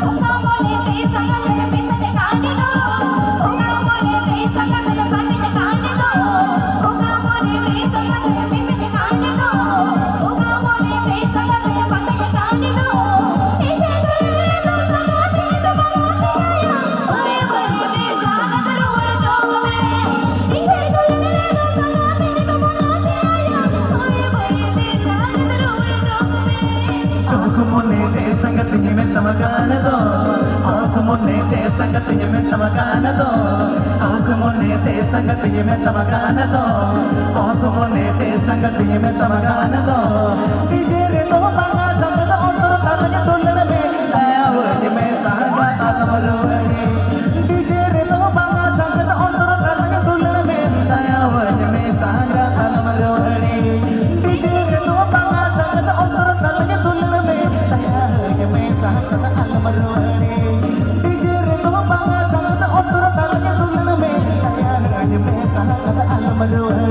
Oka mole te sanga Aku monete sangatnya minta makan do. Aku monete sangatnya minta makan do. Aku monete sangatnya minta makan do. Aku monete sangatnya minta makan do. Dijere to banga sangat otor taranya tulane me. Ayawani me saga tamarwani. Dijere to banga sangat otor taranya tulane me. Ayawani me saga tamarwani. Dijere to banga sangat otor taranya tulane me. Ayawani me saga tamarwani. Dijere to banga sangat otor taranya tulane me. Ayawani me saga tamarwani.